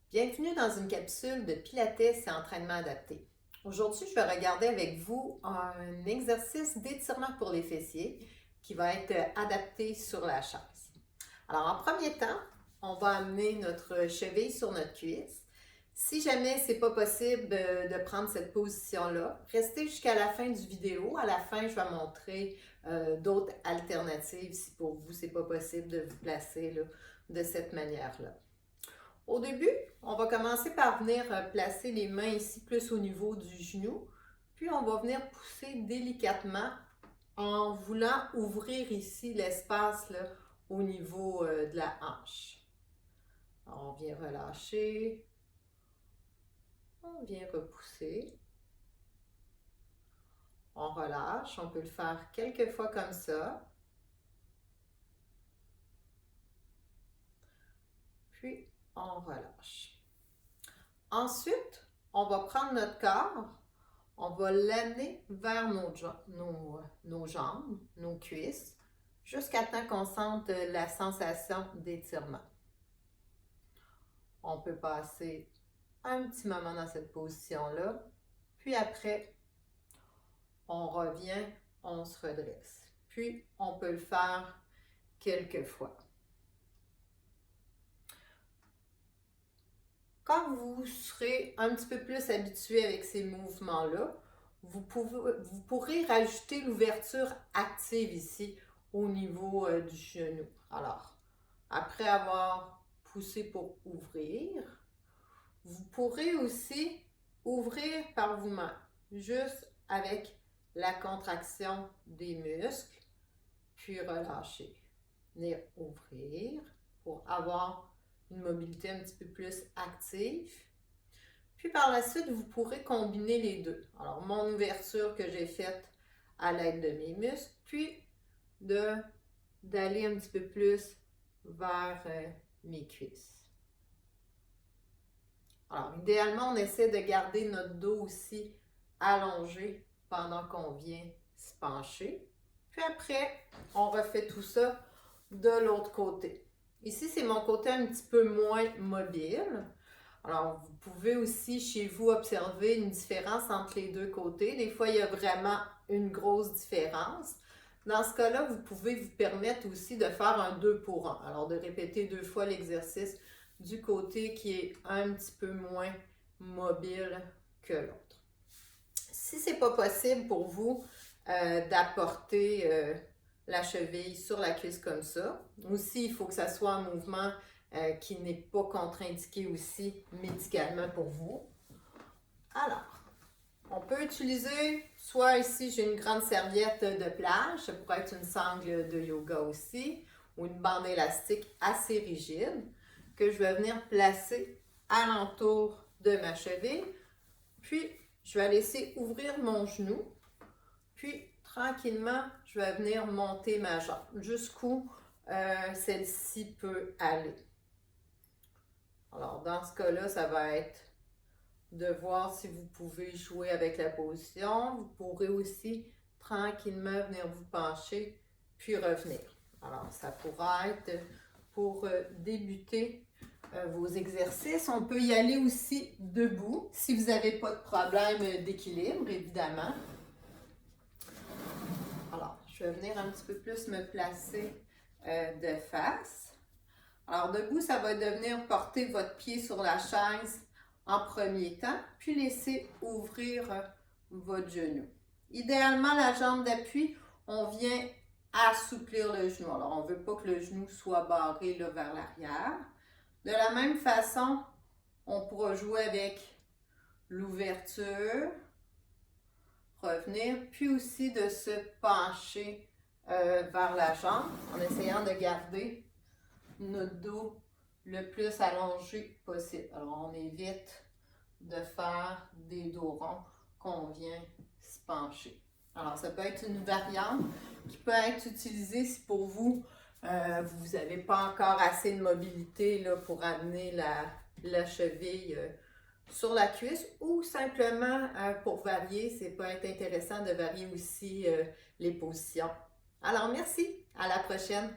Bienvenue dans une capsule de Pilates et entraînement adapté. Aujourd'hui, je vais regarder avec vous un exercice d'étirement pour les fessiers qui va être adapté sur la chaise. Alors, en premier temps, on va amener notre cheville sur notre cuisse. Si jamais ce n'est pas possible de prendre cette position-là, restez jusqu'à la fin du vidéo. À la fin, je vais montrer d'autres alternatives si pour vous, ce n'est pas possible de vous placer là, de cette manière-là. Au début, on va commencer par venir placer les mains ici plus au niveau du genou, puis on va venir pousser délicatement en voulant ouvrir ici l'espace au niveau de la hanche. Alors, on vient relâcher, on vient repousser, on relâche, on peut le faire quelques fois comme ça. Puis, on relâche. Ensuite, on va prendre notre corps, on va l'amener vers nos jambes, nos cuisses, jusqu'à temps qu'on sente la sensation d'étirement. On peut passer un petit moment dans cette position-là, puis après, on revient, on se redresse. Puis, on peut le faire quelques fois. Quand vous serez un petit peu plus habitué avec ces mouvements-là, vous pourrez rajouter l'ouverture active ici au niveau du genou. Alors, après avoir poussé pour ouvrir, vous pourrez aussi ouvrir par vous-même, juste avec la contraction des muscles, puis relâcher. Venir ouvrir pour avoir une mobilité un petit peu plus active. Puis par la suite, vous pourrez combiner les deux. Alors, mon ouverture que j'ai faite à l'aide de mes muscles, puis d'aller un petit peu plus vers mes cuisses. Alors, idéalement, on essaie de garder notre dos aussi allongé pendant qu'on vient se pencher. Puis après, on refait tout ça de l'autre côté. Ici, c'est mon côté un petit peu moins mobile. Alors, vous pouvez aussi chez vous observer une différence entre les deux côtés. Des fois, il y a vraiment une grosse différence. Dans ce cas-là, vous pouvez vous permettre aussi de faire un 2 pour 1. Alors, de répéter 2 fois l'exercice du côté qui est un petit peu moins mobile que l'autre. Si ce n'est pas possible pour vous d'apporter la cheville sur la cuisse comme ça, aussi il faut que ça soit un mouvement qui n'est pas contre-indiqué aussi médicalement pour vous. Alors, on peut utiliser, soit ici j'ai une grande serviette de plage, ça pourrait être une sangle de yoga aussi, ou une bande élastique assez rigide, que je vais venir placer alentour de ma cheville, puis je vais laisser ouvrir mon genou, puis tranquillement, je vais venir monter ma jambe jusqu'où celle-ci peut aller. Alors, dans ce cas-là, ça va être de voir si vous pouvez jouer avec la position. Vous pourrez aussi tranquillement venir vous pencher, puis revenir. Alors, ça pourra être pour débuter vos exercices. On peut y aller aussi debout, si vous n'avez pas de problème d'équilibre, évidemment. Alors, je vais venir un petit peu plus me placer de face. Alors, debout, ça va être de venir porter votre pied sur la chaise en premier temps, puis laisser ouvrir votre genou. Idéalement, la jambe d'appui, on vient assouplir le genou. Alors, on ne veut pas que le genou soit barré là, vers l'arrière. De la même façon, on pourra jouer avec l'ouverture, revenir, puis aussi de se pencher vers la jambe en essayant de garder notre dos le plus allongé possible. Alors, on évite de faire des dos ronds qu'on vient se pencher. Alors, ça peut être une variante qui peut être utilisée si pour vous, vous n'avez pas encore assez de mobilité là, pour amener la cheville sur la cuisse ou simplement pour varier, c'est peut être intéressant de varier aussi les positions. Alors, merci, à la prochaine!